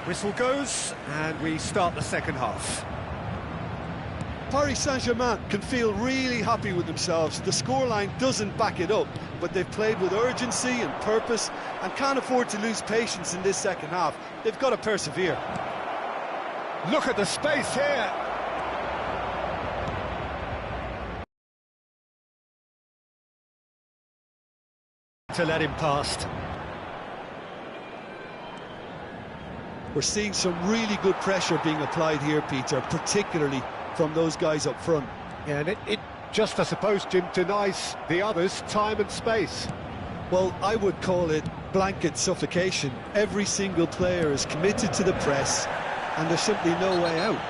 Whistle goes, and we start the second half. Paris Saint-Germain can feel really happy with themselves. The scoreline doesn't back it up, but they've played with urgency and purpose and can't afford to lose patience in this second half. They've got to persevere. Look at the space here. To let him past. We're seeing some really good pressure being applied here, Peter, particularly from those guys up front. Yeah, and it just, I suppose, Jim, denies the others time and space. Well, I would call it blanket suffocation. Every single player is committed to the press, and there's simply no way out.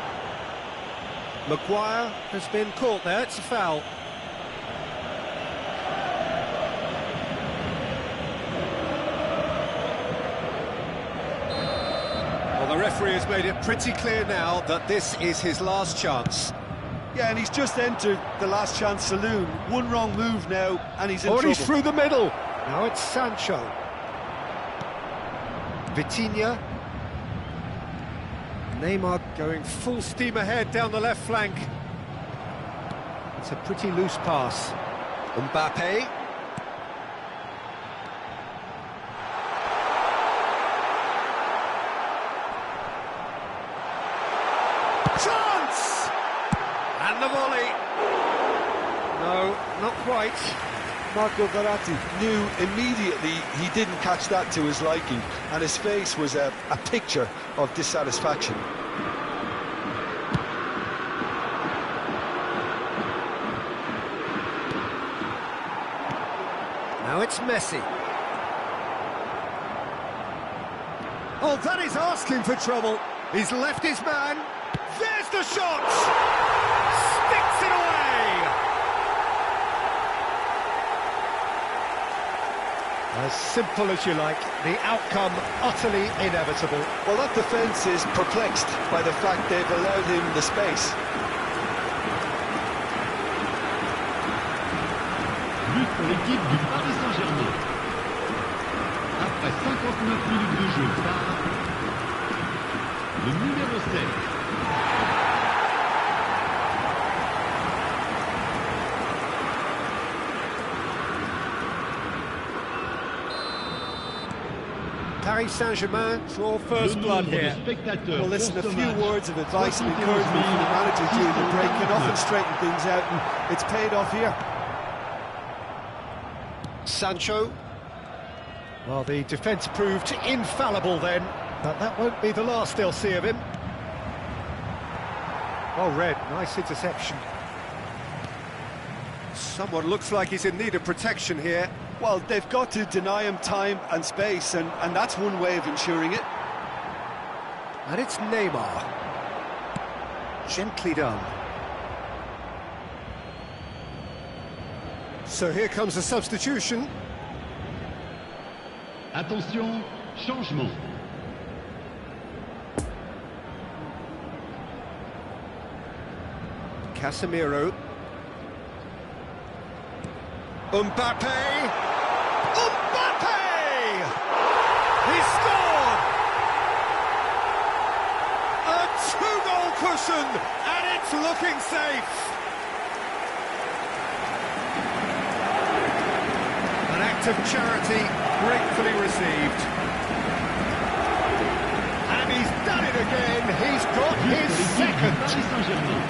Maguire has been caught there, it's a foul. The referee has made it pretty clear now that this is his last chance. Yeah, and he's just entered the last chance saloon. One wrong move now, and he's in trouble. He's through the middle. Now it's Sancho. Vitinha. Neymar going full steam ahead down the left flank. It's a pretty loose pass. Mbappe. Chance! And the volley. No, not quite. Marco Verratti knew immediately he didn't catch that to his liking, and his face was a picture of dissatisfaction. Now it's Messi. Oh, that is asking for trouble. He's left his man. There's the shot! Sticks it away! As simple as you like, the outcome utterly inevitable. Well, that defence is perplexed by the fact they've allowed him the space. But pour l'équipe du Paris Saint-Germain. Après 59 minutes de jeu par le numéro 7. Paris Saint-Germain draw first blood here. Well, listen, a few words of advice and encouragement from the manager during the break can often straighten things out, and it's paid off here. Sancho. Well, the defence proved infallible then, but that won't be the last they'll see of him. Oh, Red, nice interception. Someone looks like he's in need of protection here. Well, they've got to deny him time and space, and that's one way of ensuring it. And it's Neymar. Gently done. So here comes a substitution. Attention, changement. Casemiro. Mbappe! Mbappe! He scored! A two-goal cushion, and it's looking safe. An act of charity gratefully received. And he's done it again. He's got his second. Paris Saint-Germain.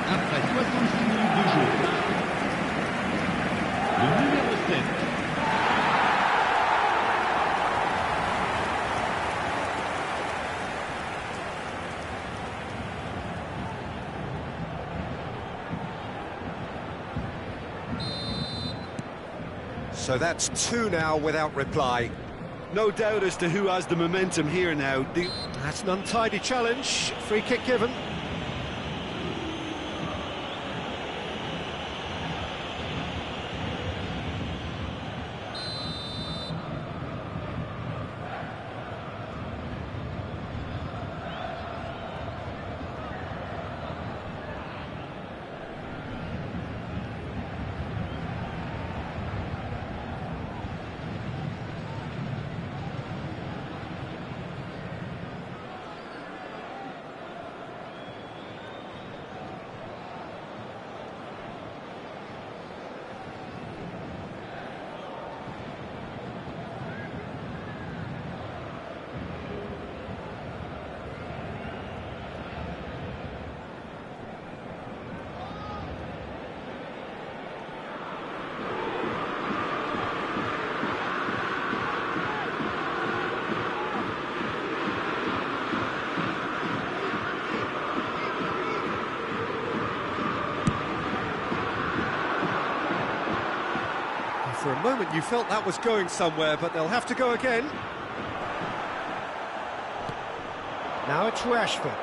Après 66 minutes de jeu. Le numéro 7. So that's two now without reply. No doubt as to who has the momentum here now. That's an untidy challenge. Free kick given. You felt that was going somewhere, but they'll have to go again. Now it's Rashford.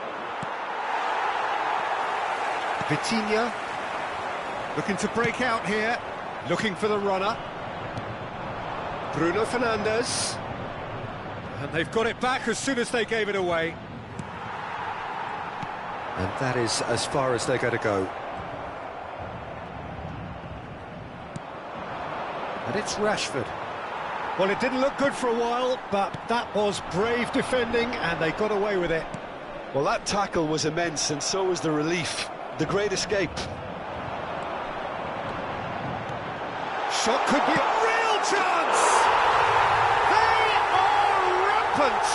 Vitinha. Looking to break out here. Looking for the runner. Bruno Fernandes. And they've got it back as soon as they gave it away. And that is as far as they're going to go. And it's Rashford. Well, it didn't look good for a while, but that was brave defending, and they got away with it. Well, that tackle was immense, and so was the relief. The great escape. Shot could be a real chance! They are rampant!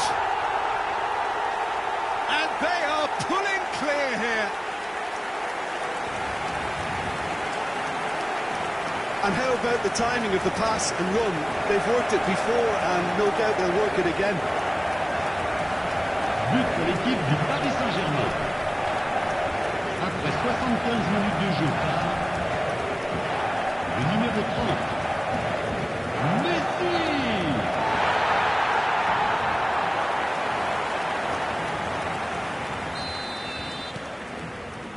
And they are pulling clear here. And how about the timing of the pass and run? They've worked it before, and no doubt they'll work it again. But pour l'équipe du Paris Saint-Germain. Après 75 minutes de jeu par le numéro 30, Messi.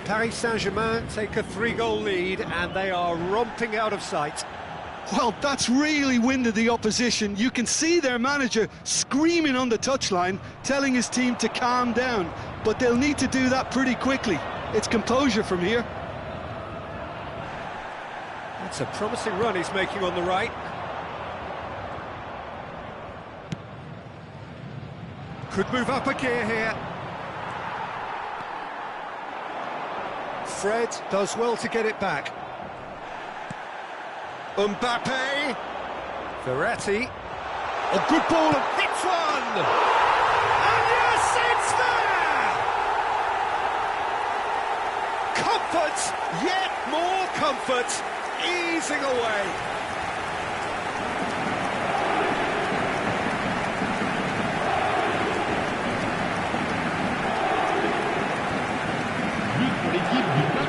Paris Saint-Germain take a 3-goal lead, and they are romping out of sight. Well, that's really winded the opposition. You can see their manager screaming on the touchline, telling his team to calm down, but they'll need to do that pretty quickly. It's composure from here. That's a promising run he's making on the right. Could move up a gear here. Fred does well to get it back. Mbappe. Verratti. A good ball and hits one! And yes, it's there! Comfort, yet more comfort, easing away.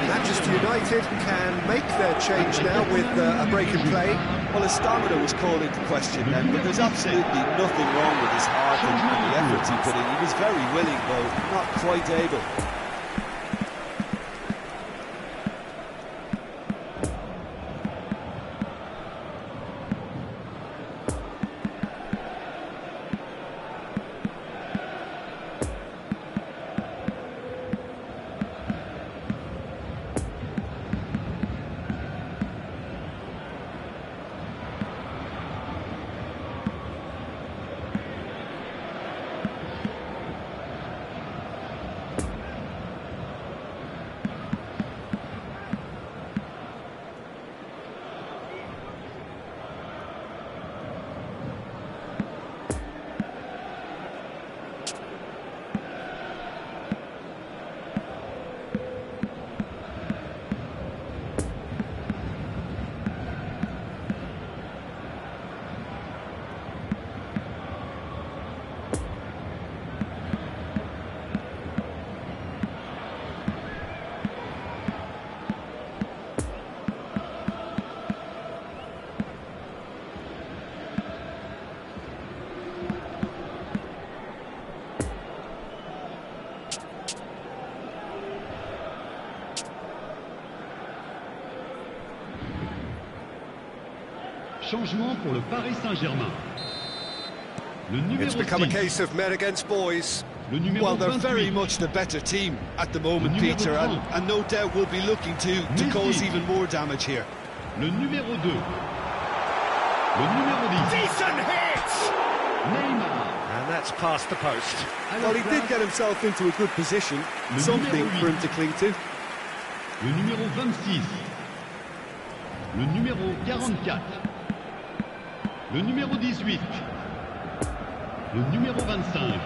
Manchester United can make their change now with a break in play. Well, his stamina was called into question then, but there's absolutely nothing wrong with his heart and the efforts he put in. He was very willing, though, not quite able. Changement pour le Paris Saint-Germain. Le numéro It's become a 6. case of men against boys. Le numéro Well, they're 28. very much the better team at the moment, Le numéro Peter, 30. and no doubt will be looking to Messi. cause even more damage here. Le numéro 2. Le numéro 10. Decent hit! Neymar. And that's past the post. Well, he did get himself into a good position, Le something numéro for him 8. to cling to. Le numéro 26. Le numéro 44. Le numéro 18. Le numéro 25.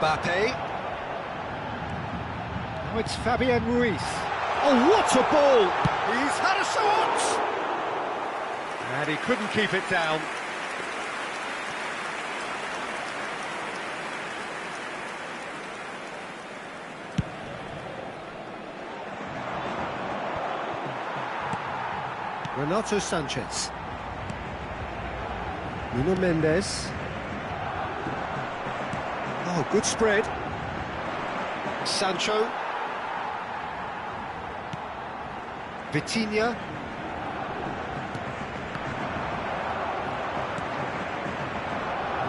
Mbappe. Now it's Fabian Ruiz. Oh, what a ball! He's had a shot! And he couldn't keep it down. Renato Sanchez. Nuno Mendes. Oh, good spread. Sancho. Vitinha.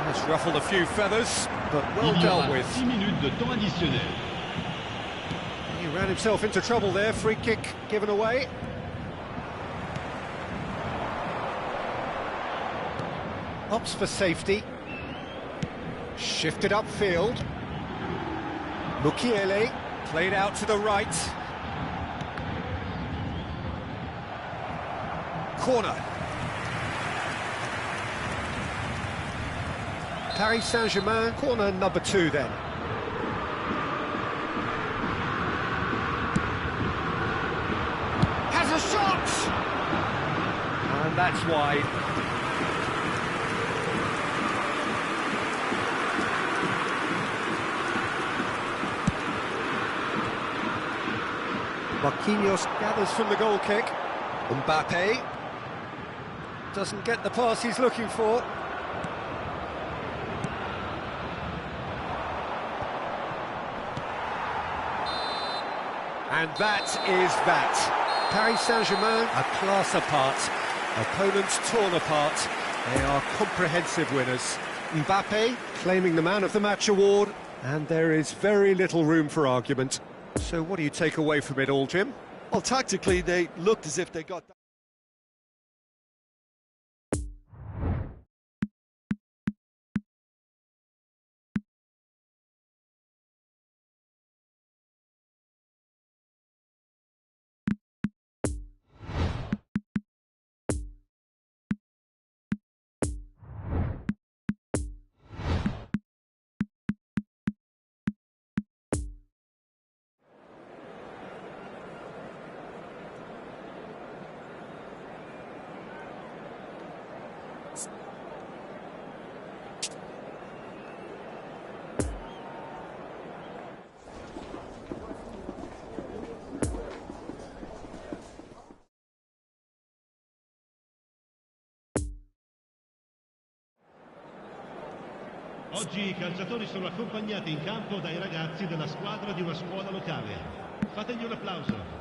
That's ruffled a few feathers, but well dealt with. 6 minutes de temps additionnel. He ran himself into trouble there, free kick given away. Opts for safety. Shifted upfield. Mukiele played out to the right. Corner. Paris Saint-Germain, corner number 2 then. Has a shot! And that's wide. Marquinhos gathers from the goal kick. Mbappe doesn't get the pass he's looking for. And that is that. Paris Saint-Germain, a class apart. Opponents torn apart. They are comprehensive winners. Mbappe claiming the Man of the Match award, and there is very little room for argument. So what do you take away from it all, Jim? Well, tactically, they looked as if they got that. Oggi i calciatori sono accompagnati in campo dai ragazzi della squadra di una scuola locale. Fategli un applauso.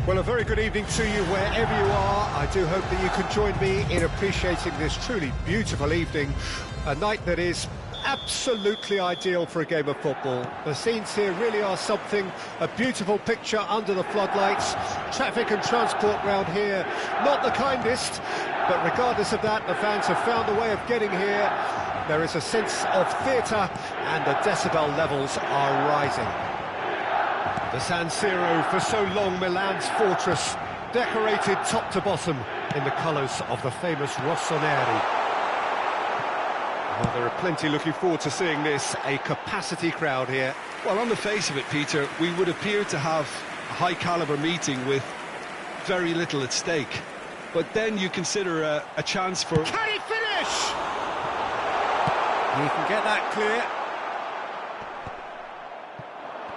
Well, a very good evening to you wherever you are. I do hope that you can join me in appreciating this truly beautiful evening, a night that is absolutely ideal for a game of football. The scenes here really are something, a beautiful picture under the floodlights. Traffic and transport round here, not the kindest, but regardless of that, the fans have found a way of getting here. There is a sense of theatre and the decibel levels are rising. The San Siro, for so long Milan's fortress, decorated top to bottom in the colours of the famous rossoneri. Well, there are plenty looking forward to seeing this, a capacity crowd here. Well, on the face of it, Peter, we would appear to have a high-caliber meeting with very little at stake. But then you consider a chance for... Can he finish? He can get that clear.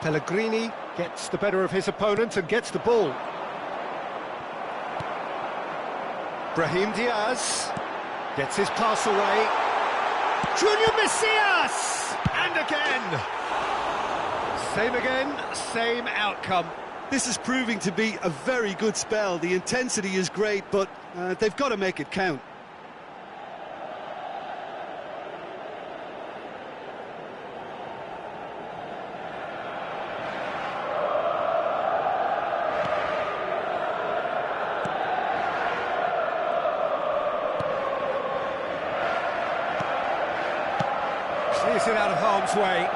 Pellegrini gets the better of his opponent and gets the ball. Brahim Diaz gets his pass away. Junior Messias! And again, same outcome. This is proving to be a very good spell. The intensity is great, but they've got to make it count. Clears it out of harm's way.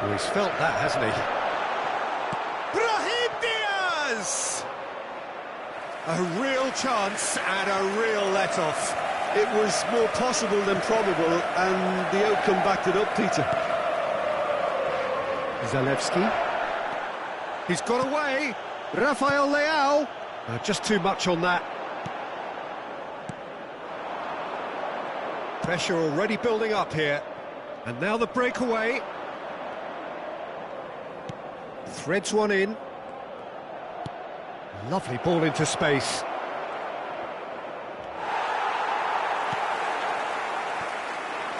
Well, he's felt that, hasn't he? Brahim Diaz! A real chance and a real let-off. It was more possible than probable, and the outcome backed it up, Peter. Zalewski. He's got away. Rafael Leao. Just too much on that. Pressure already building up here. And now the breakaway. Threads one in. Lovely ball into space.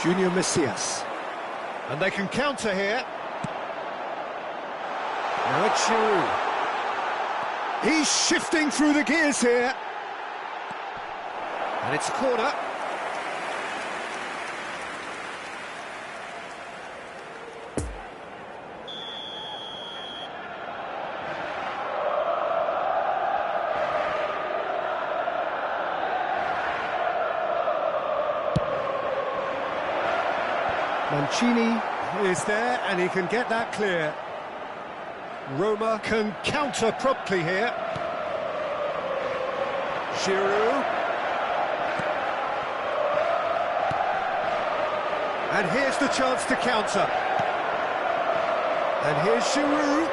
Junior Messias. And they can counter here. Now it's Giroud. He's shifting through the gears here. And it's a corner. Mancini is there, and he can get that clear. Roma can counter promptly here. Giroud. And here's the chance to counter. And here's Giroud.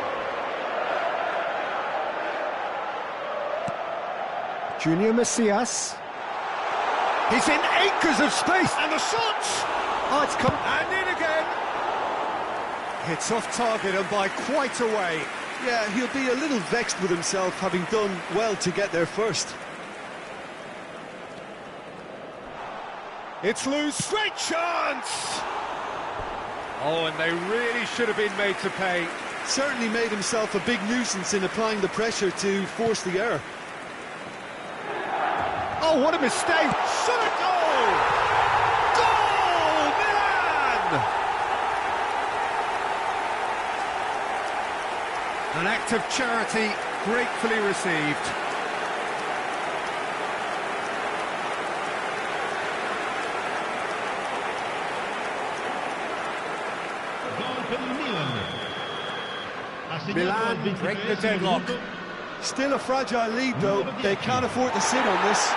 Junior Messias. He's in acres of space, and the shot! Oh, it's come and in again. It's off target and by quite a way. Yeah, he'll be a little vexed with himself, having done well to get there first. It's loose. Great chance! Oh, and they really should have been made to pay. Certainly made himself a big nuisance in applying the pressure to force the error. Oh, what a mistake! Shot a goal! An act of charity gratefully received. Milan break the deadlock. Still a fragile lead, though. They can't afford to sit on this.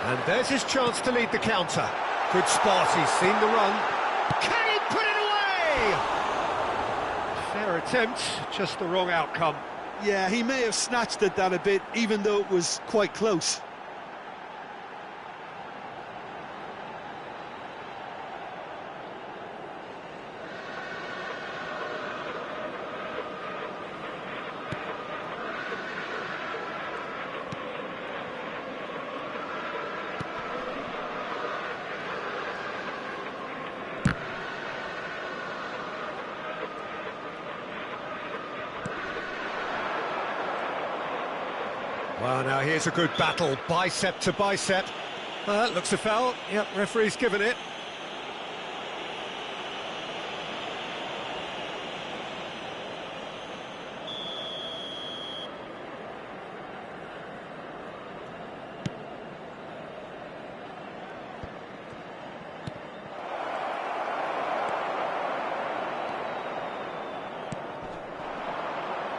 And there's his chance to lead the counter. Good spot, he's seen the run. Can he put it away? Fair attempt, just the wrong outcome. Yeah, he may have snatched at that a bit, even though it was quite close. Well, now here's a good battle, bicep to bicep. Looks a foul. Yep, referee's given it.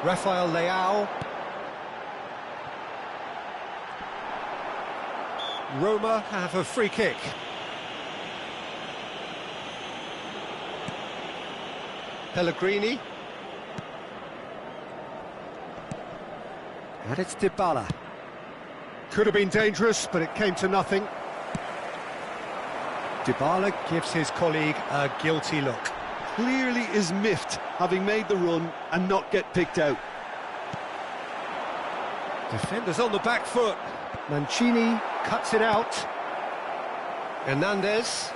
Rafael Leao. Roma have a free kick. Pellegrini. And it's Dybala. Could have been dangerous, but it came to nothing. Dybala gives his colleague a guilty look. Clearly is miffed, having made the run and not get picked out. Defenders on the back foot. Mancini cuts it out. Hernandez.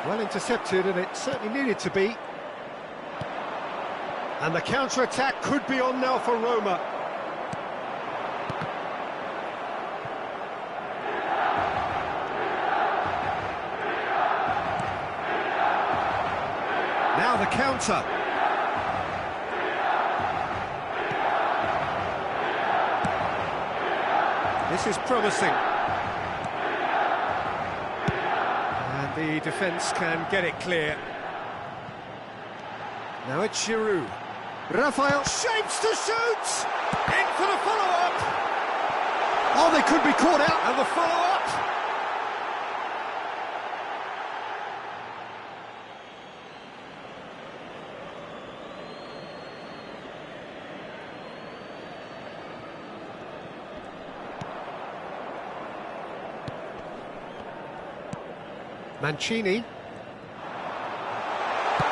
Well intercepted, and it certainly needed to be. And the counter-attack could be on now for Roma. Now the counter. This is promising. And the defence can get it clear. Now it's Giroud. Rafael shapes to shoot! In for the follow-up! Oh, they could be caught out, and the follow-up! Mancini.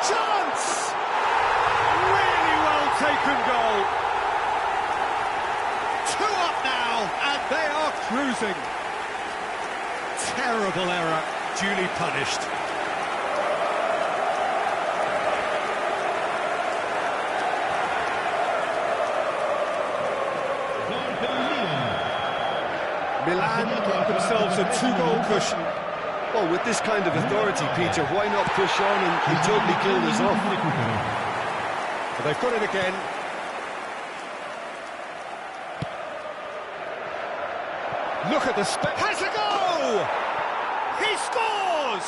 Chance! Really well taken goal. 2 up now, and they are cruising. Terrible error, duly punished. Milan got themselves a 2-goal cushion. Well, with this kind of authority, Peter, why not push on and totally kill this off? But they've got it again. Look at the has a goal! He scores!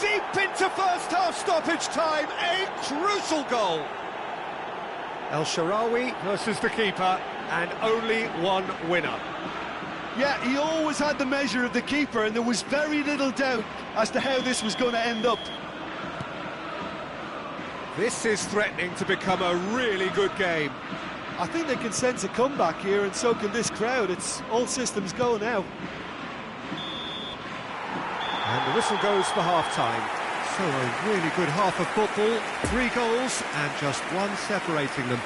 Deep into first half stoppage time, a crucial goal. El Shaarawy versus the keeper, and only one winner. Yeah, he always had the measure of the keeper, and there was very little doubt as to how this was going to end up. This is threatening to become a really good game. I think they can sense a comeback here, and so can this crowd. It's all systems go now. And the whistle goes for half-time. So a really good half of football, 3 goals and just 1 separating them.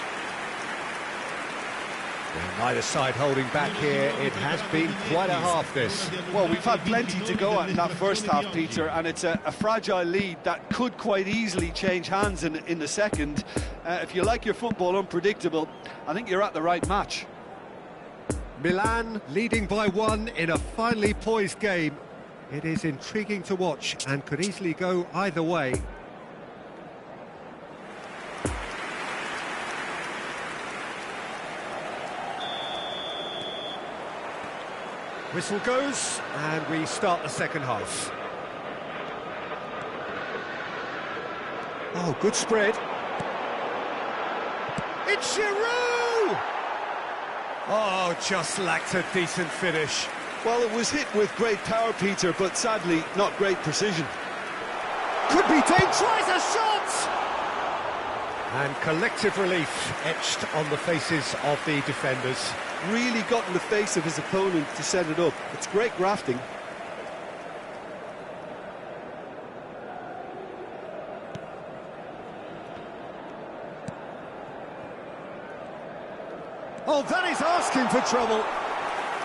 And neither side holding back here. It has been quite a half, this. Well, we've had plenty to go at in that first half, Peter, and it's a fragile lead that could quite easily change hands in the second. If you like your football unpredictable, I think you're at the right match. Milan leading by 1 in a finely poised game. It is intriguing to watch and could easily go either way. Whistle goes, and we start the second half. Oh, good spread. It's Giroud! Oh, just lacked a decent finish. Well, it was hit with great power, Peter, but sadly, not great precision. Could be dangerous, tries a shot! And collective relief etched on the faces of the defenders. Really got in the face of his opponent to set it up. It's great grafting. Oh, that is asking for trouble.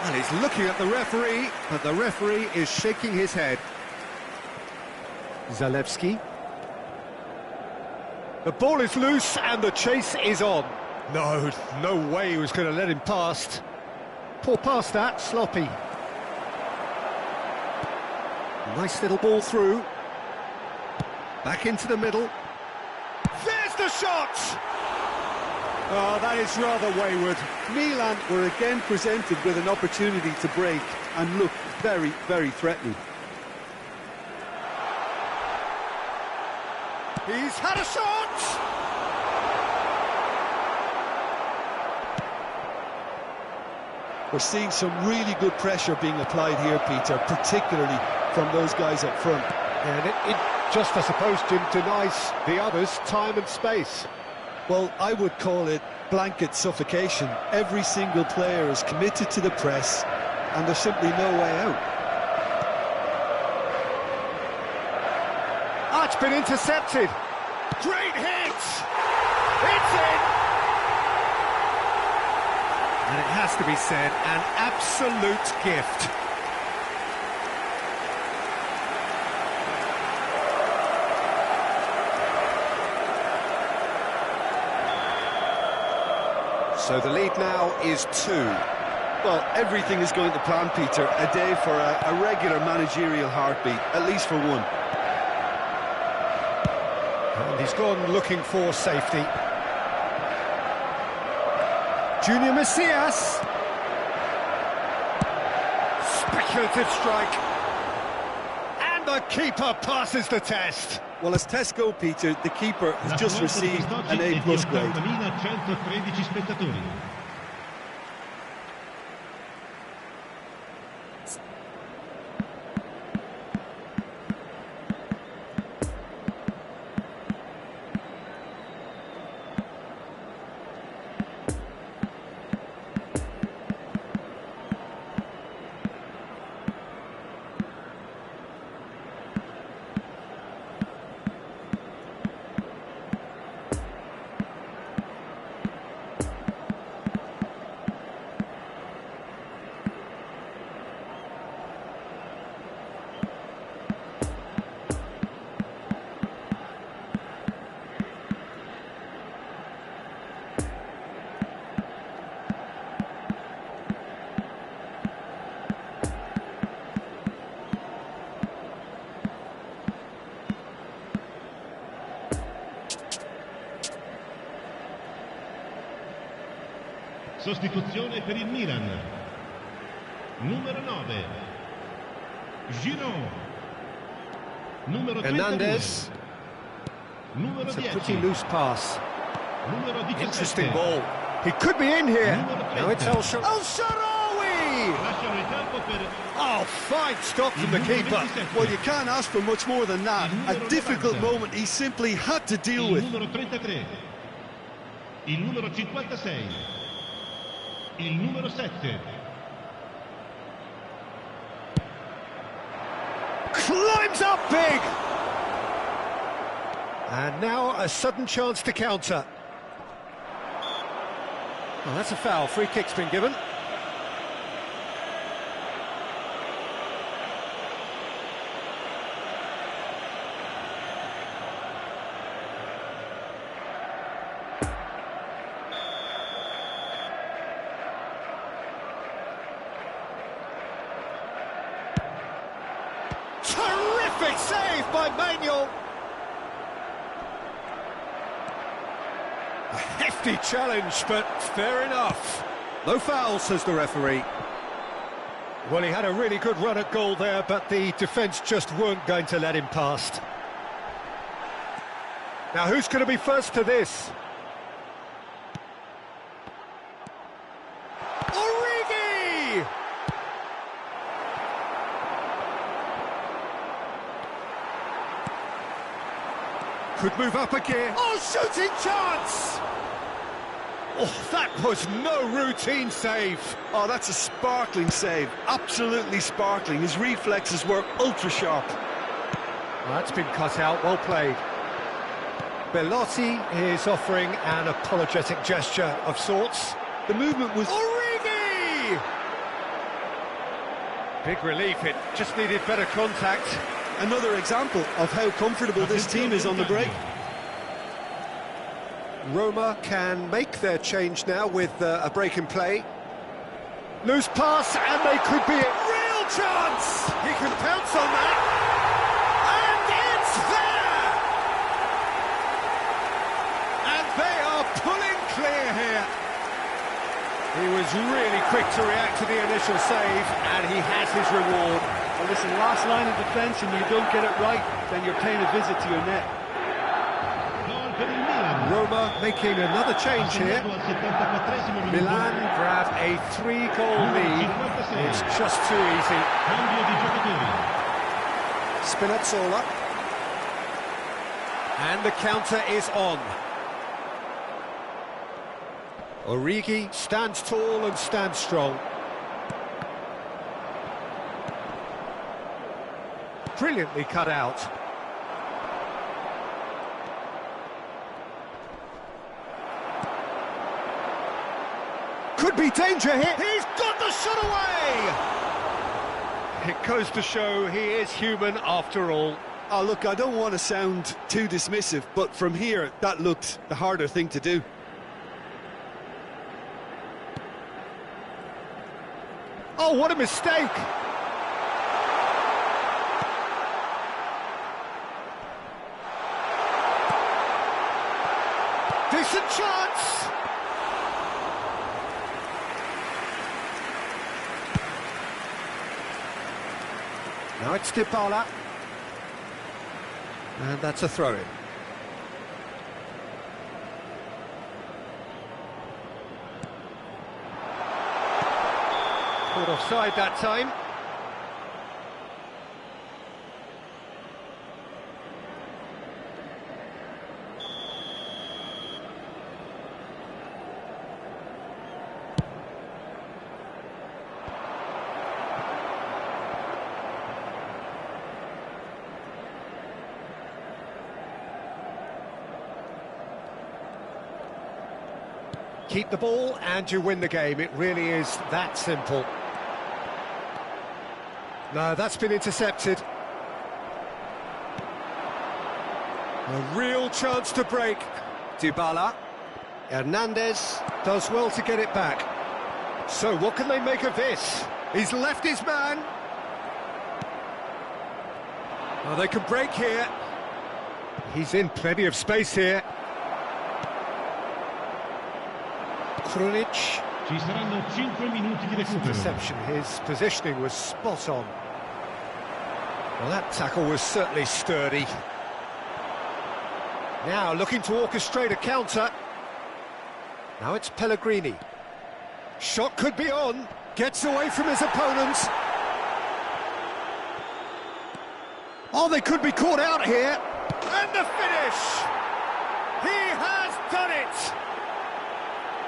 And he's looking at the referee, but the referee is shaking his head. Zalewski. The ball is loose and the chase is on. No, no way he was going to let him past. Poor pass that, sloppy. Nice little ball through. Back into the middle. There's the shot! Oh, that is rather wayward. Milan were again presented with an opportunity to break and look very, very threatening. He's had a shot! We're seeing some really good pressure being applied here, Peter, particularly from those guys up front. And it just, I suppose, Jim, denies the others time and space. Well, I would call it blanket suffocation. Every single player is committed to the press, and there's simply no way out. Ah, it's been intercepted. Great hit! It's in! And it has to be said, an absolute gift. So the lead now is 2. Well, everything is going to plan, Peter. A day for a regular managerial heartbeat, at least for one. And he's gone looking for safety. Junior Macias. Speculative strike. And the keeper passes the test. Well, as tests go, Peter, the keeper has just received an A+ grade. 80.113 spettatori. Sostituzione per il Milan. Numero 9. Giroud. Numero 32. Hernandez. Numero It's a 10. pretty loose pass. Numero 17. Interesting ball. He could be in here. Now it's El Shaarawy. Lasciano il campo per Oh, fine stop from the keeper. Well, you can't ask for much more than that. A difficult moment he simply had to deal il with. numero 33. Il numero 56. Il numero 7. Climbs up big! And now a sudden chance to counter. Well, that's a foul. Free kick's been given. Terrific save by Manuel. A hefty challenge, but fair enough. No foul, says the referee. Well, he had a really good run at goal there, but the defence just weren't going to let him past. Now, who's going to be first to this? Origi! Could move up a gear. Oh, shooting chance! Oh, that was no routine save. Oh, that's a sparkling save. Absolutely sparkling. His reflexes were ultra sharp. Well, that's been cut out. Well played. Belotti is offering an apologetic gesture of sorts. The movement was... Origi! Big relief. It just needed better contact. Another example of how comfortable this team is on the break. Roma can make their change now with a break in play. Loose pass, and they could be a real chance! He can pounce on that, and it's there! And they are pulling clear here. He was really quick to react to the initial save, and he has his reward. Well, listen, last line of defence, and you don't get it right, then you're paying a visit to your net. Roma making another change here. Milan grab a 3-goal lead. It's just too easy. Spinazzola. And the counter is on. Origi stands tall and stands strong. Brilliantly cut out. Could be danger here. He's got the shot away! It goes to show he is human after all. Oh, look, I don't want to sound too dismissive, but from here, that looked the harder thing to do. Oh, what a mistake! Decent chance! Now it's Dybala. And that's a throw-in. Caught offside that time. Keep the ball and you win the game. It really is that simple. No, that's been intercepted. A real chance to break. Dybala. Hernandez does well to get it back. So what can they make of this? He's left his man. Oh, they can break here. He's in plenty of space here. Krunic. Ci saranno 5 minuti di recupero. Perception, his positioning was spot on. Well, that tackle was certainly sturdy. Now looking to orchestrate a counter. Now it's Pellegrini. Shot could be on. Gets away from his opponents. Oh, they could be caught out here. And the finish! He has done it!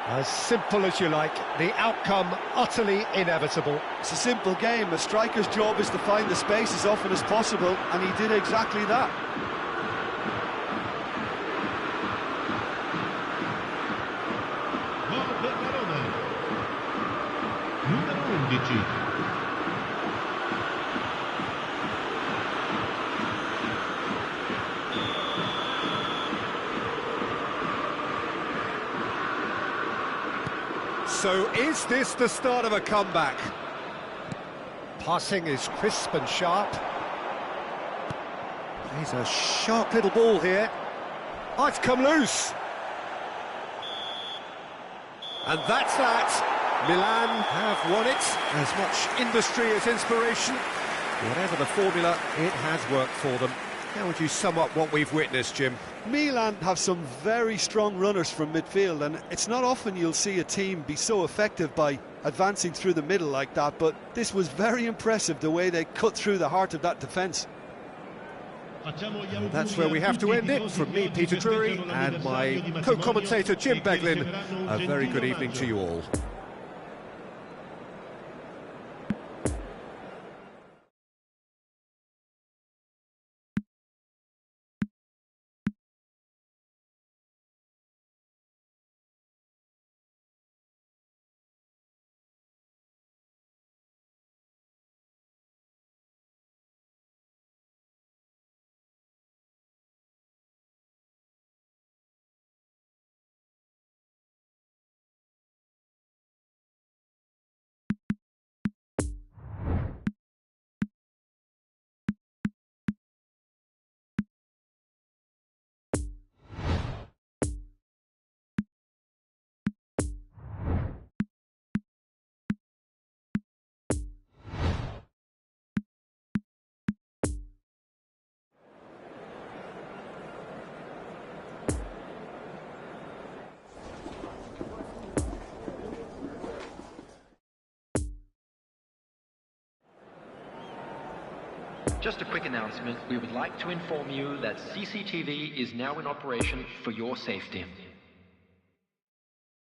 As simple as you like, the outcome utterly inevitable. It's a simple game. A striker's job is to find the space as often as possible, and he did exactly that. Numero 11. So is this the start of a comeback? Passing is crisp and sharp. He's a sharp little ball here. Oh, it's come loose. And that's that. Milan have won it. As much industry as inspiration. Whatever the formula, it has worked for them. How would you sum up what we've witnessed, Jim? Milan have some very strong runners from midfield, and it's not often you'll see a team be so effective by advancing through the middle like that, but this was very impressive, the way they cut through the heart of that defence. That's where we have to end it. From me, Peter Drury, and my co-commentator, Jim Beglin, a very good evening to you all. Just a quick announcement. We would like to inform you that CCTV is now in operation for your safety.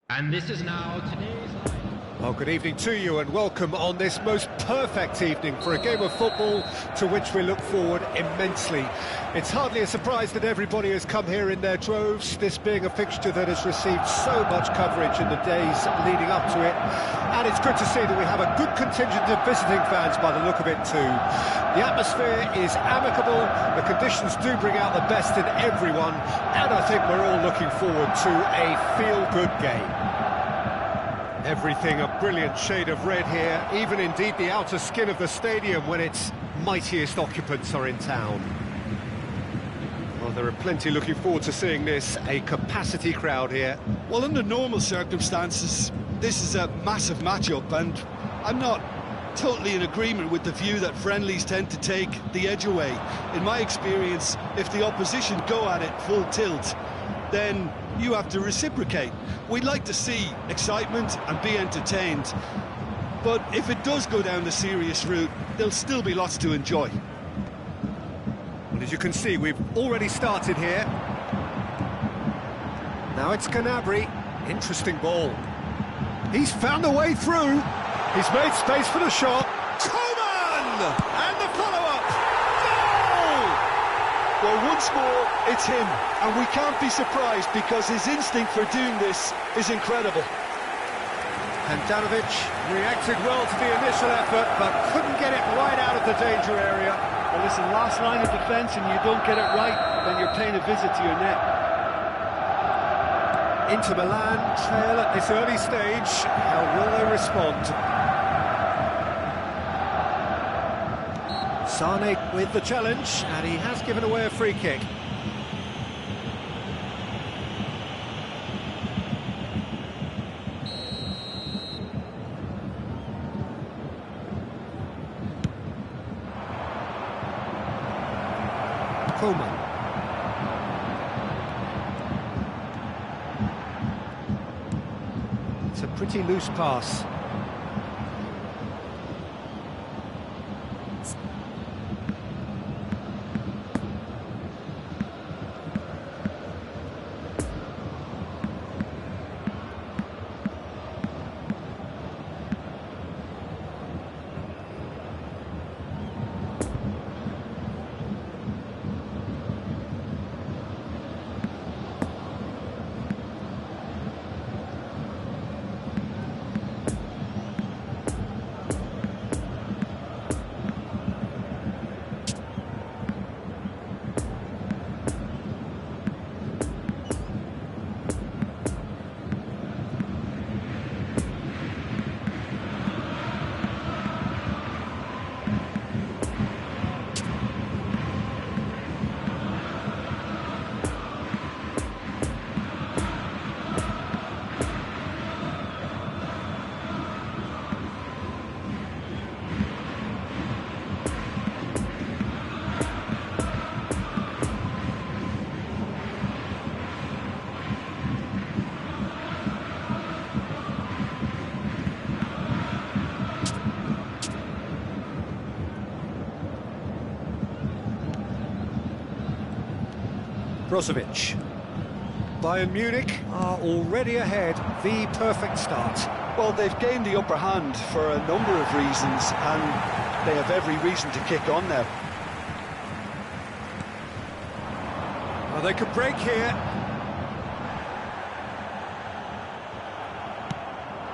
And this is now today's live. Well, good evening to you and welcome on this most perfect evening for a game of football to which we look forward immensely. It's hardly a surprise that everybody has come here in their droves, this being a fixture that has received so much coverage in the days leading up to it. And it's good to see that we have a good contingent of visiting fans by the look of it too. The atmosphere is amicable, the conditions do bring out the best in everyone, and I think we're all looking forward to a feel-good game. Everything a brilliant shade of red here, even indeed the outer skin of the stadium when its mightiest occupants are in town. Well, there are plenty looking forward to seeing this, a capacity crowd here. Well, under normal circumstances, this is a massive matchup, and I'm not totally in agreement with the view that friendlies tend to take the edge away. In my experience, if the opposition go at it full tilt, then you have to reciprocate. We'd like to see excitement and be entertained, but if it does go down the serious route, there'll still be lots to enjoy. Well, as you can see, we've already started here. Now it's Gnabry. Interesting ball. He's found a way through. He's made space for the shot. Coman! And the follow-up! Goal! Well, once more, it's him, and we can't be surprised because his instinct for doing this is incredible. Handanovic reacted well to the initial effort, but couldn't get it right out of the danger area. Well, listen, last line of defence and you don't get it right, then you're paying a visit to your net. Inter Milan trail at this early stage. How will they respond? Sane with the challenge, and he has given away a free kick. Coman. It's a pretty loose pass. Brozovic. Bayern Munich are already ahead, the perfect start. Well, they've gained the upper hand for a number of reasons, and they have every reason to kick on now. Well, they could break here.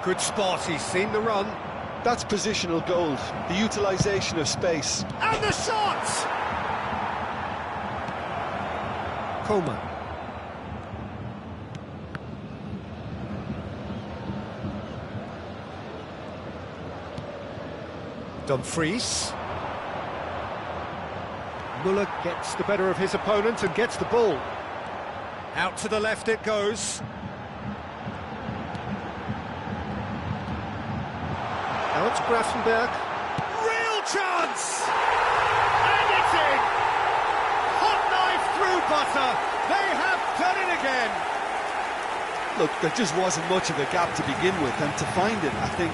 Good spot, he's seen the run. That's positional gold, the utilisation of space. And the shot! Coman. Dumfries. Muller gets the better of his opponent and gets the ball. Out to the left it goes. Now it's Grafenberg. Real chance! And it's in! Hot knife through butter. They have done it again. Look, there just wasn't much of a gap to begin with, and to find it, I think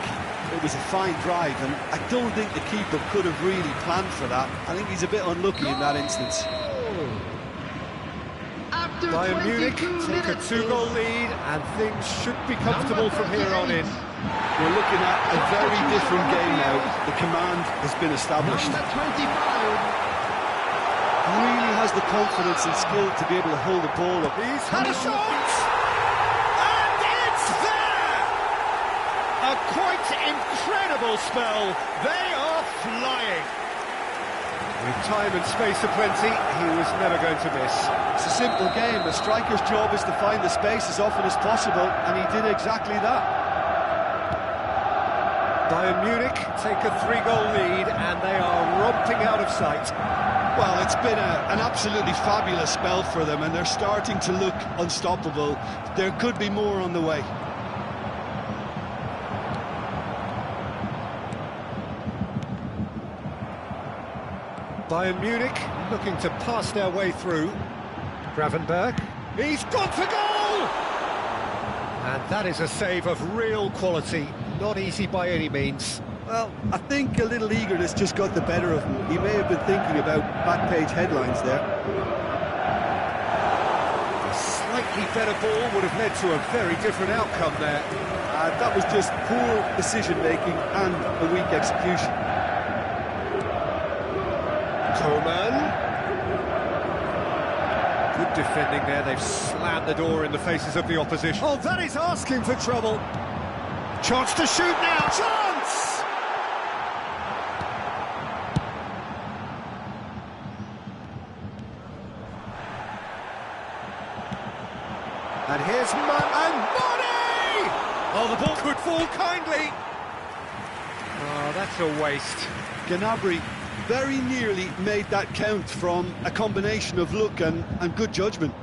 it was a fine drive, and I don't think the keeper could have really planned for that. I think he's a bit unlucky in that instance. Bayern Munich take a 2-goal lead, and things should be comfortable from here on in. We're looking at a very different game now. The command has been established. Number 25. Really has the confidence and skill to be able to hold the ball up. He's had a shot! And it's there! A quite incredible spell. They are flying. With time and space aplenty, he was never going to miss. It's a simple game. A striker's job is to find the space as often as possible, and he did exactly that. Bayern Munich take a 3-goal lead, and they are romping out of sight. Well, it's been an absolutely fabulous spell for them, and they're starting to look unstoppable. There could be more on the way. Bayern Munich looking to pass their way through. Gravenberg, he's gone for goal! And that is a save of real quality, not easy by any means. Well, I think a little eagerness just got the better of him. He may have been thinking about back-page headlines there. A slightly better ball would have led to a very different outcome there. That was just poor decision-making and a weak execution. Coman. Good defending there, they've slammed the door in the faces of the opposition. Oh, that is asking for trouble. Chance to shoot now, chance! And here's Money! Oh, the ball could fall kindly. Oh, that's a waste. Gnabry very nearly made that count from a combination of luck and good judgment.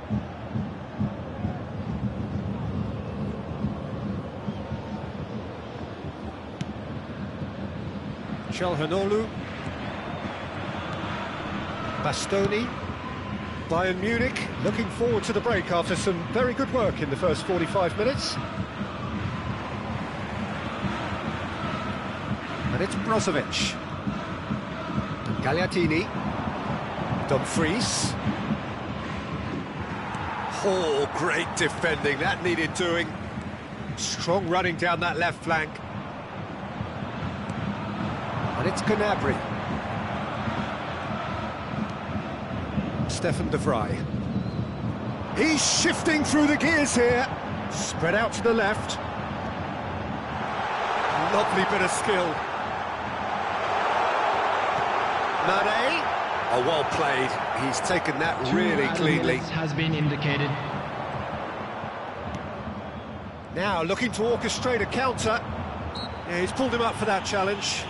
Çalhanoğlu, Bastoni. Bayern Munich looking forward to the break after some very good work in the first 45 minutes. And it's Brozovic. Gagliardini. Dumfries. Oh, great defending, that needed doing. Strong running down that left flank. And it's Gnabry. Stefan de Vrij. He's shifting through the gears here. Spread out to the left. Lovely bit of skill. Mane. Oh, well played. He's taken that really cleanly. Has been indicated. Now looking to orchestrate a counter. Yeah, he's pulled him up for that challenge.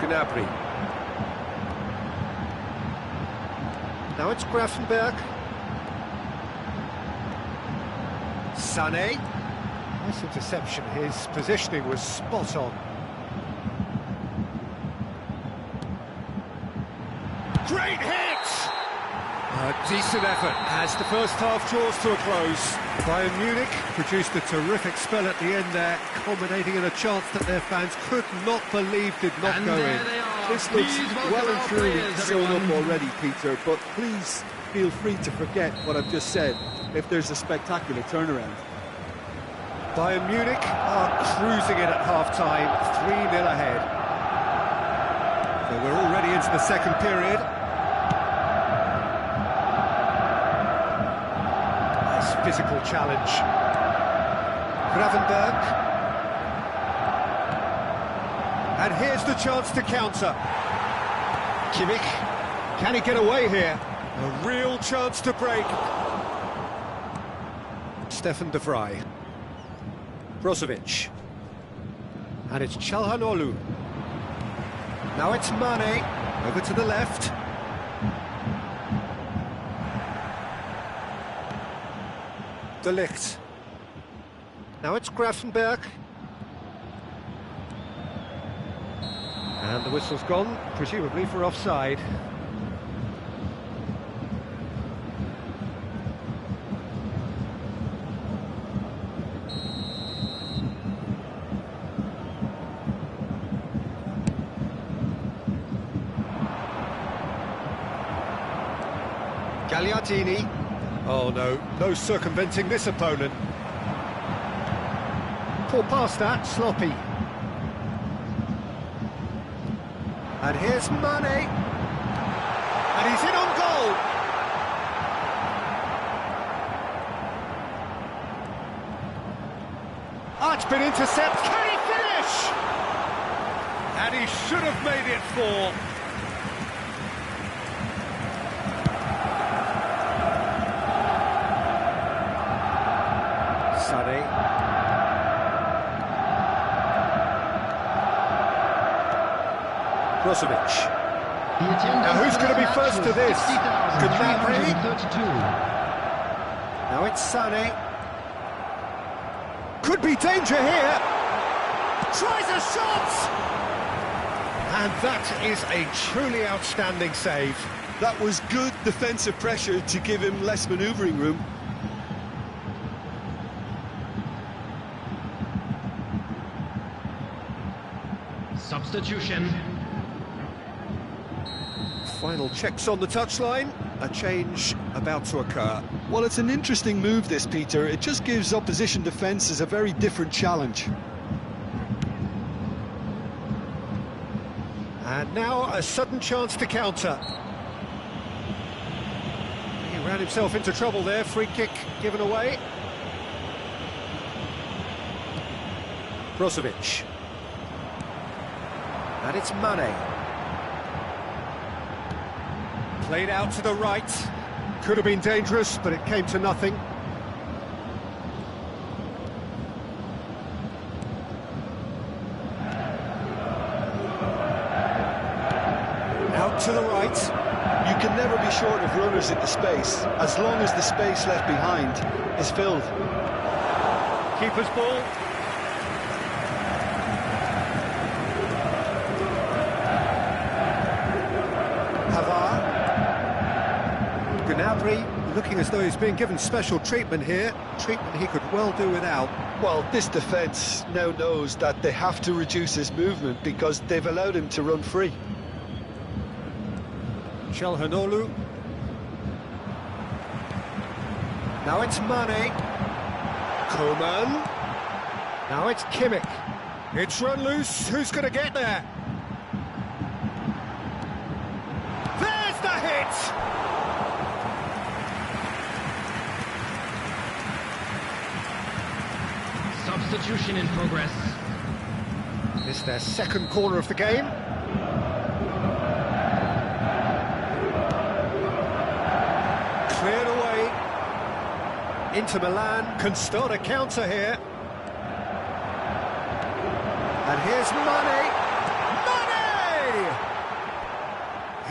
Gnabry. Now it's Gravenberg. Sané. Nice interception. His positioning was spot on. Great hit! A decent effort as the first half draws to a close. Bayern Munich produced a terrific spell at the end there, culminating in a chance that their fans could not believe did not go in. This looks well and truly sewn up already, Peter, but please feel free to forget what I've just said if there's a spectacular turnaround. Bayern Munich are cruising it at half-time, 3-0 ahead. So we're already into the second period. Nice physical challenge. Gravenberg. And here's the chance to counter. Kimmich, can he get away here? A real chance to break. Stefan de Vrij. Brozovic. And it's Çalhanoğlu. Now it's Mane, over to the left. De Ligt. Now it's Grafenberg. And the whistle's gone, presumably for offside. Gagliardini. Oh no, no circumventing this opponent. Poor pass that, sloppy. And here's Mane. And he's in on goal. It's been intercepted. Can he finish? And he should have made it fall. Sunny. Brozovic. Now who's going to be first to this? Gnabry. Now it's Sané. Could be danger here. Tries a shot! And that is a truly outstanding save. That was good defensive pressure to give him less manoeuvring room. Substitution. Final checks on the touchline. A change about to occur. Well, it's an interesting move, this, Peter. It just gives opposition defences a very different challenge. And now a sudden chance to counter. He ran himself into trouble there. Free kick given away. Brozovic. And it's Mane. Played out to the right. Could have been dangerous, but it came to nothing. Out to the right. You can never be short of runners into space, as long as the space left behind is filled. Keeper's ball. Gnabry looking as though he's being given special treatment here. Treatment he could well do without. Well, this defence now knows that they have to reduce his movement because they've allowed him to run free. Çalhanoğlu. Now it's Mane. Coman. Now it's Kimmich. It's run loose. Who's going to get there? There's the hit! Substitution in progress. It's their second corner of the game. Cleared away. Inter Milan can start a counter here. And here's Mane. Mane!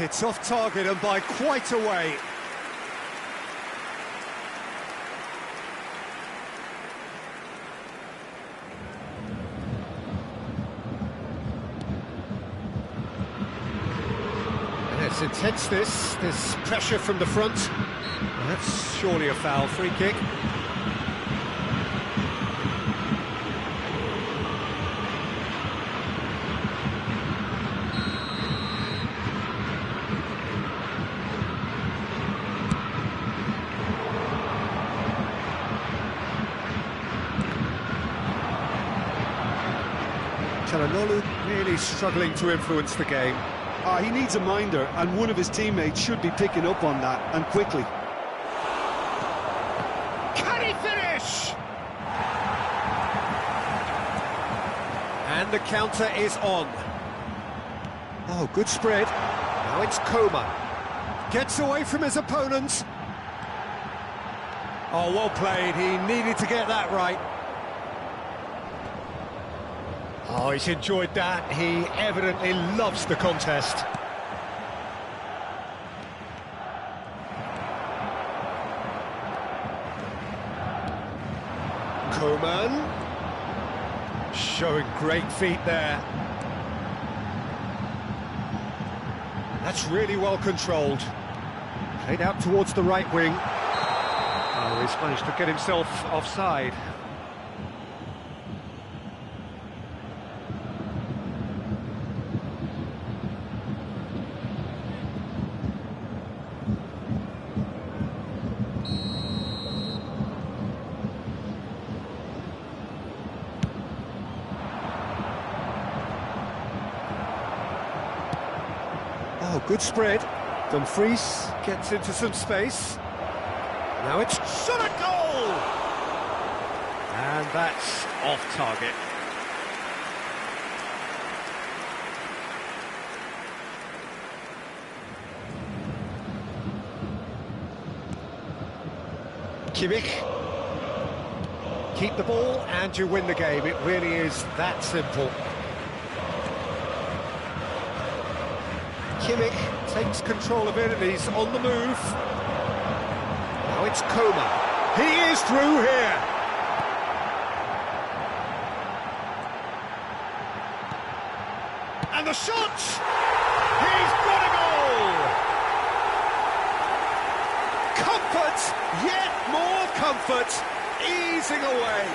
It's off target and by quite a way. It's intense, this pressure from the front. Well, that's surely a foul. Free kick. Çalhanoğlu really struggling to influence the game. He needs a minder, and one of his teammates should be picking up on that, and quickly. Can he finish? And the counter is on. Oh, good spread. Now it's Coman. Gets away from his opponents. Oh, well played. He needed to get that right. Oh, he's enjoyed that. He evidently loves the contest. Coman. Showing great feet there. That's really well controlled. Played out towards the right wing. Oh, he's managed to get himself offside. Oh, good spread. Dumfries gets into some space. Now it's shot at goal! And that's off target. Kimmich. Keep the ball and you win the game. It really is that simple. Kimmich takes control of it and he's on the move. Now it's Coman. He is through here. And the shot! He's got a goal! Comfort, yet more comfort, easing away.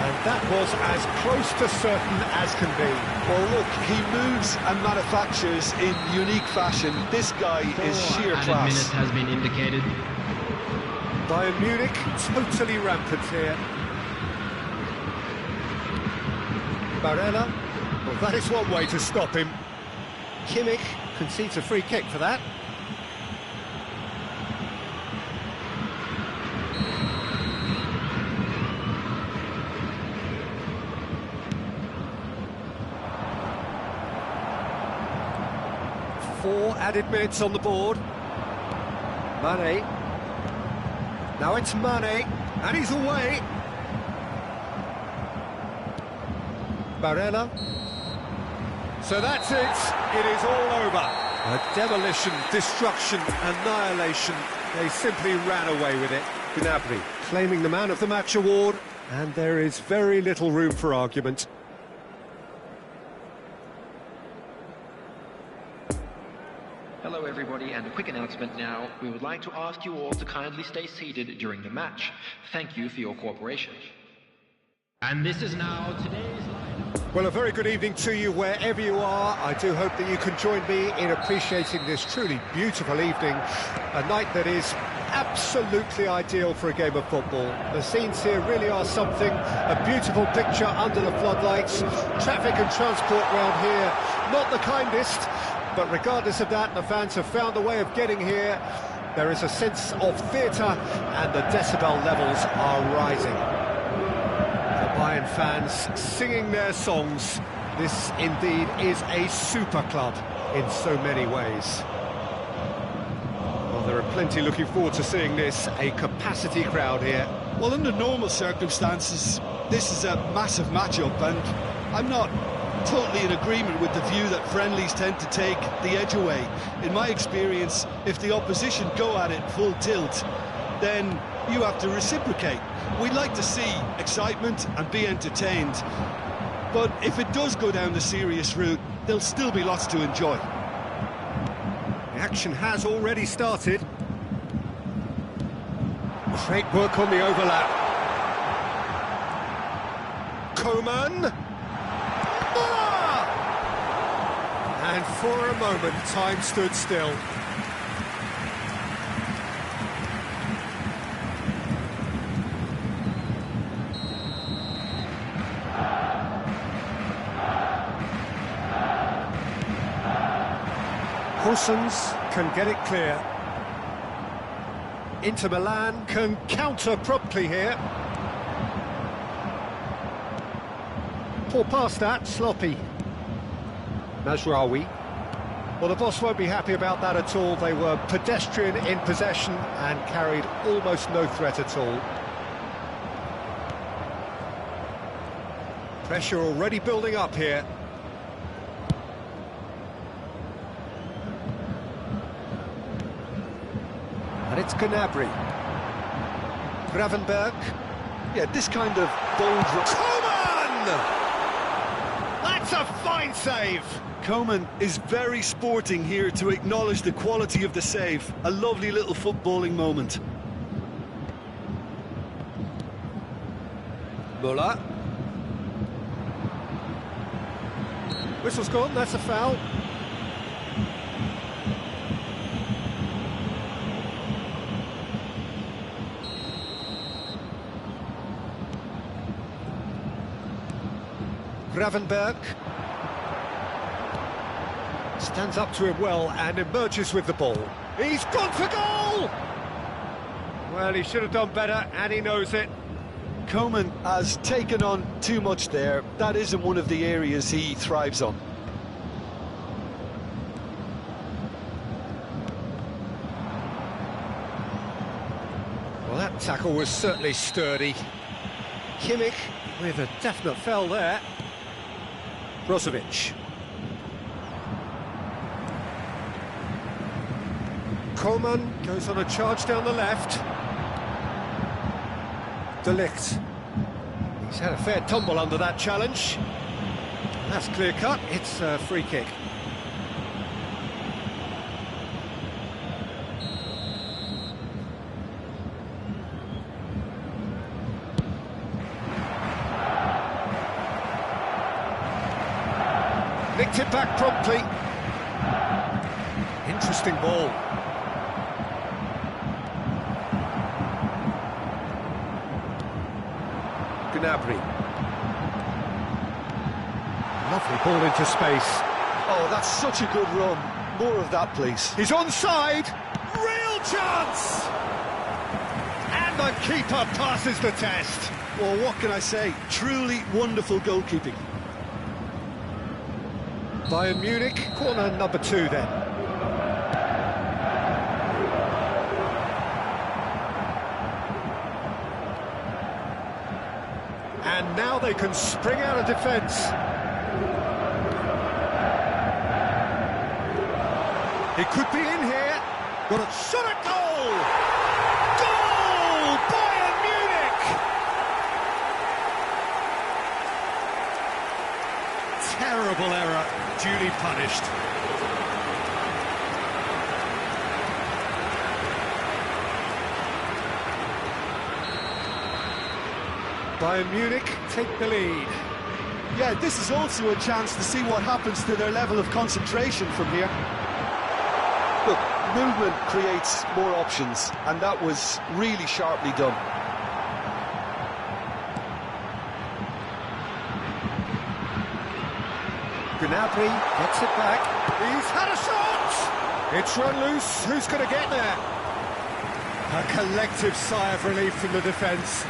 And that was as close to certain as can be. Well, look, he moves and manufactures in unique fashion. This guy is sheer class. Minute has been indicated. Bayern Munich totally rampant here. Barella, well, that is one way to stop him. Kimmich concedes a free kick for that. Four added minutes on the board. Mane. Now it's Mane, and he's away. Barella. So that's it. It is all over. A demolition, destruction, annihilation. They simply ran away with it. Gnabry claiming the Man of the Match award, and there is very little room for argument. Hello everybody, and a quick announcement now. We would like to ask you all to kindly stay seated during the match. Thank you for your cooperation. And this is now today's lineup. Well, a very good evening to you wherever you are. I do hope that you can join me in appreciating this truly beautiful evening. A night that is absolutely ideal for a game of football. The scenes here really are something. A beautiful picture under the floodlights. Traffic and transport round here, not the kindest. But regardless of that, the fans have found a way of getting here. There is a sense of theatre and the decibel levels are rising. The Bayern fans singing their songs. This indeed is a super club in so many ways. Well, there are plenty looking forward to seeing this, a capacity crowd here. Well, under normal circumstances, this is a massive matchup, and I'm not totally in agreement with the view that friendlies tend to take the edge away. In my experience, if the opposition go at it full tilt, then you have to reciprocate. We'd like to see excitement and be entertained, but if it does go down the serious route, there'll still be lots to enjoy. The action has already started. Great work on the overlap. Coman. And for a moment, time stood still. Horsens can get it clear. Inter Milan can counter promptly here. Poor pass that, sloppy. Mazraoui. Well, the boss won't be happy about that at all. They were pedestrian in possession and carried almost no threat at all. Pressure already building up here. And it's Gnabry. Gravenberg. Yeah, this kind of bold... Coman! That's a fine save! Coman is very sporting here to acknowledge the quality of the save. A lovely little footballing moment. Muller. Whistle's gone, that's a foul. Gravenberg stands up to him well and emerges with the ball. He's gone for goal! Well, he should have done better, and he knows it. Coman has taken on too much there. That isn't one of the areas he thrives on. Well, that tackle was certainly sturdy. Kimmich with a definite fell there. Brozovic. Coman goes on a charge down the left. De Ligt. He's had a fair tumble under that challenge. That's clear cut, it's a free kick. Nicked it back promptly. Interesting ball. Gnabry. Lovely ball into space. Oh, that's such a good run. More of that, please. He's onside. Real chance! And the keeper passes the test. Well, what can I say? Truly wonderful goalkeeping. Bayern Munich, corner number 2 then. And now they can spring out of defence. He could be in here. Got a shot at goal! Goal! Bayern Munich! Terrible error, duly punished. Bayern Munich take the lead. Yeah, this is also a chance to see what happens to their level of concentration from here. Look, movement creates more options, and that was really sharply done. Gnabry gets it back. He's had a shot! It's run loose. Who's going to get there? A collective sigh of relief from the defence.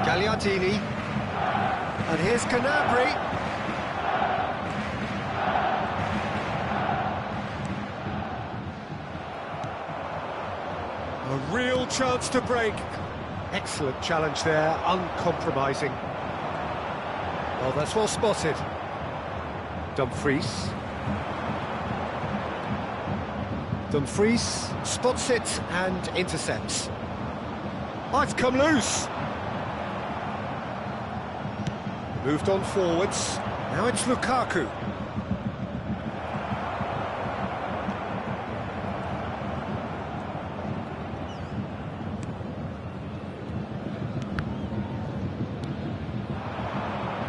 Gagliardini. And here's Gnabry. A real chance to break. Excellent challenge there, uncompromising. Well, that's well spotted. Dumfries. Dumfries spots it and intercepts. Oh, it's come loose. Moved on forwards. Now it's Lukaku.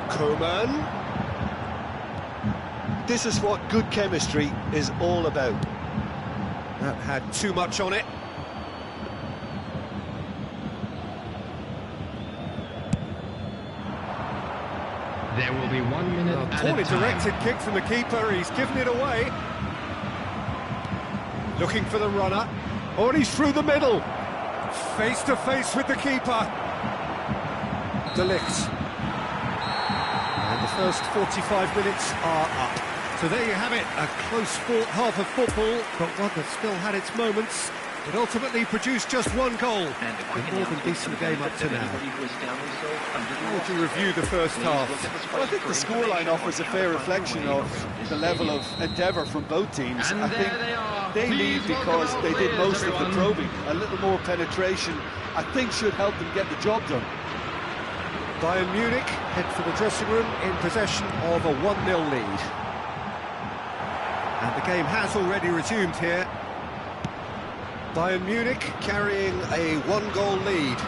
Coman. This is what good chemistry is all about. That had too much on it. There will be 1 minute A at a poorly time. directed kick from the keeper, he's given it away. Looking for the runner. Oh, and he's through the middle. Face to face with the keeper. De Ligt. And the first 45 minutes are up. So there you have it, a close-fought half of football, but one that still had its moments. It ultimately produced just one goal. And a quick A more than announcement decent for the game up to benefit of now. anybody who has found themselves a little How would you lost. review the first Please half? look at the Well, I think for the scoreline information offers a on how fair to find reflection your way of from this the level of stadium. endeavour from both teams. And I there think they are. they lead Please because welcome they our did players, most of the everyone. probing. A little more penetration, I think, should help them get the job done. Bayern Munich head for the dressing room in possession of a 1-0 lead. And the game has already resumed here. Bayern Munich carrying a 1-goal lead.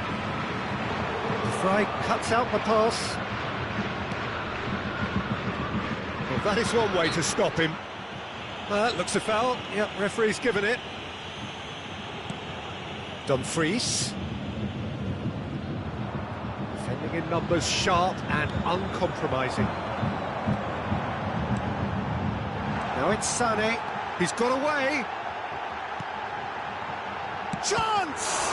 Frey cuts out the pass. Well, that is one way to stop him. That looks a foul. Yep, referee's given it. Dumfries. Defending in numbers, sharp and uncompromising. Now it's Sané. He's got away. Chance!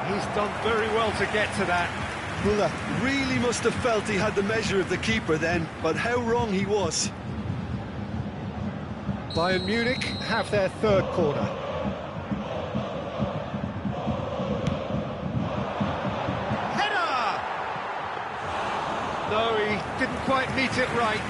He's done very well to get to that. Müller really must have felt he had the measure of the keeper then, but how wrong he was. Bayern Munich have their third corner. Header! No, he didn't quite meet it right.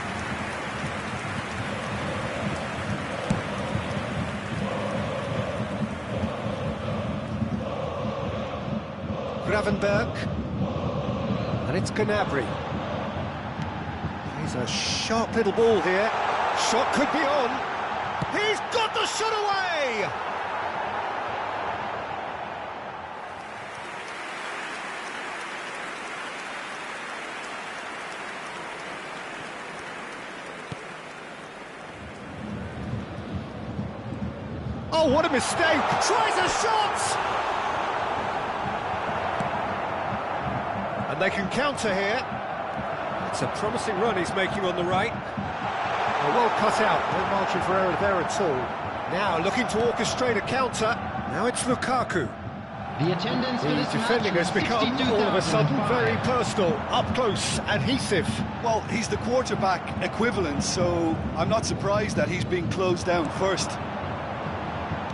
Gravenberg, and it's Gnabry. He's a sharp little ball here. Shot could be on. He's got the shot away! Oh, what a mistake! Tries a shot! And they can counter here. It's a promising run he's making on the right. Well cut out, no margin for error there at all. Now looking to orchestrate a counter. Now it's Lukaku. The attendance for The this defending match has become all of a sudden very personal, up close, adhesive. Well, he's the quarterback equivalent, so I'm not surprised that he's being closed down first.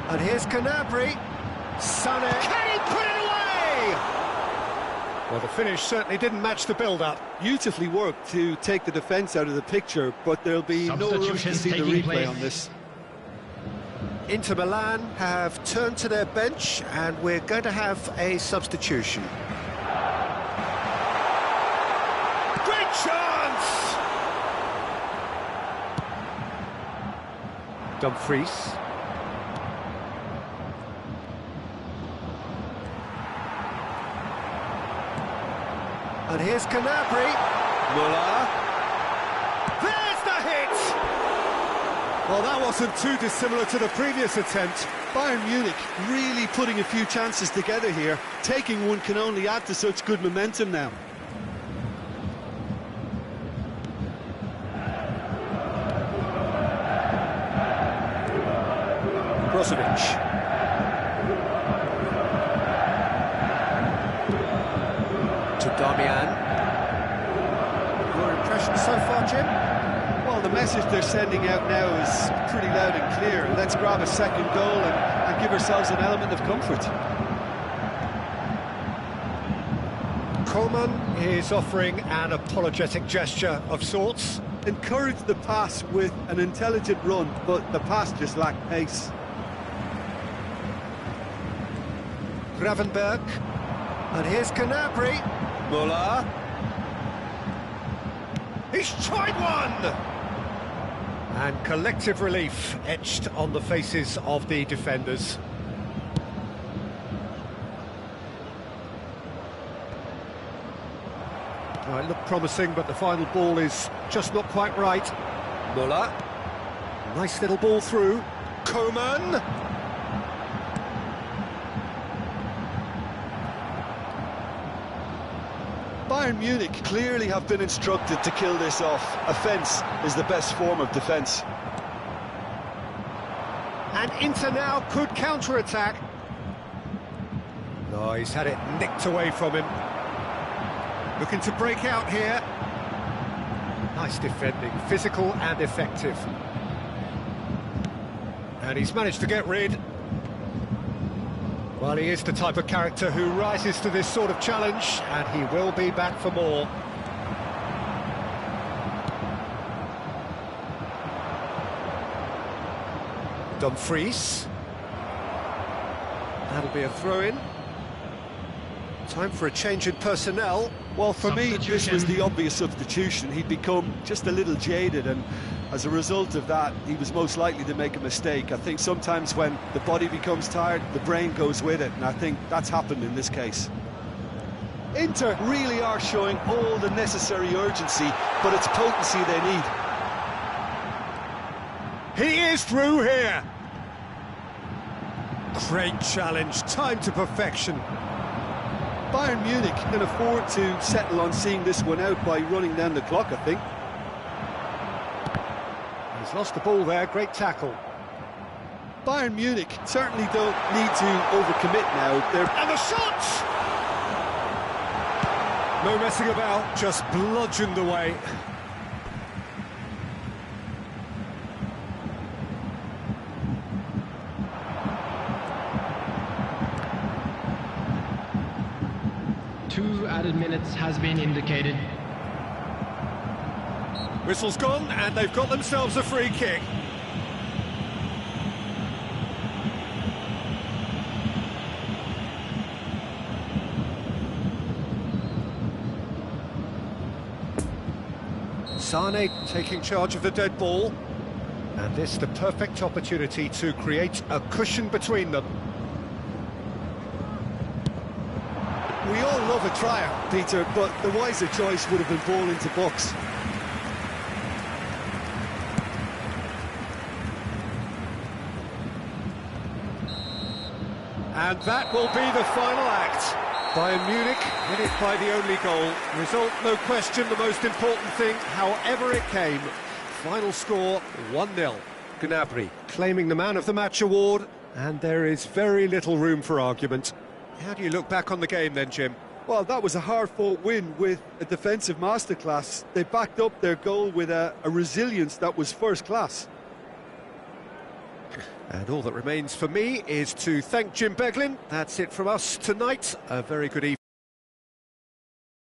And here's Gnabry. Sané. Can he put it away? Well, the finish certainly didn't match the build-up. Beautifully worked to take the defence out of the picture, but there'll be no rush to Substitutions see the taking replay place. on this. Inter Milan have turned to their bench, and we're going to have a substitution. Great chance! Dumfries. And here's Gnabry. Müller. There's the hit! Well, that wasn't too dissimilar to the previous attempt. Bayern Munich really putting a few chances together here. Taking one can only add to such good momentum now. Brozovic. To Damian. Your impression so far, Jim? Well, the message they're sending out now is pretty loud and clear. Let's grab a second goal and give ourselves an element of comfort. Coman is offering an apologetic gesture of sorts. Encourage the pass with an intelligent run, but the pass just lacked pace. Gravenberg. And here's Gnabry. Müller. He's tried one! And collective relief etched on the faces of the defenders. Oh, it looked promising, but the final ball is just not quite right. Müller. Nice little ball through. Coman. Bayern Munich clearly have been instructed to kill this off. Offence is the best form of defence. And Inter now could counter-attack. Oh, he's had it nicked away from him. Looking to break out here. Nice defending, physical and effective. And he's managed to get rid. Well, he is the type of character who rises to this sort of challenge, and he will be back for more. Dumfries. That'll be a throw-in. Time for a change in personnel. Well, for me, this was the obvious substitution. He'd become just a little jaded, and as a result of that, he was most likely to make a mistake. I think sometimes when the body becomes tired, the brain goes with it, and I think that's happened in this case. Inter really are showing all the necessary urgency, but it's potency they need. He is through here. Great challenge, time to perfection. Bayern Munich can afford to settle on seeing this one out by running down the clock, I think. He's lost the ball there, great tackle. Bayern Munich certainly don't need to overcommit now. And the shot! No messing about, just bludgeoned away. Two added minutes has been indicated. Whistle's gone, and they've got themselves a free kick. Sane taking charge of the dead ball. And this the perfect opportunity to create a cushion between them. We all love a tryout, Peter, but the wiser choice would have been ball into box. And that will be the final act. Bayern Munich win it by the only goal. Result, no question, the most important thing, however it came. Final score, 1-0. Gnabry claiming the Man of the Match award, and there is very little room for argument. How do you look back on the game then, Jim? Well, that was a hard-fought win with a defensive masterclass. They backed up their goal with a resilience that was first class. And all that remains for me is to thank Jim Beglin. That's it from us tonight. A very good evening.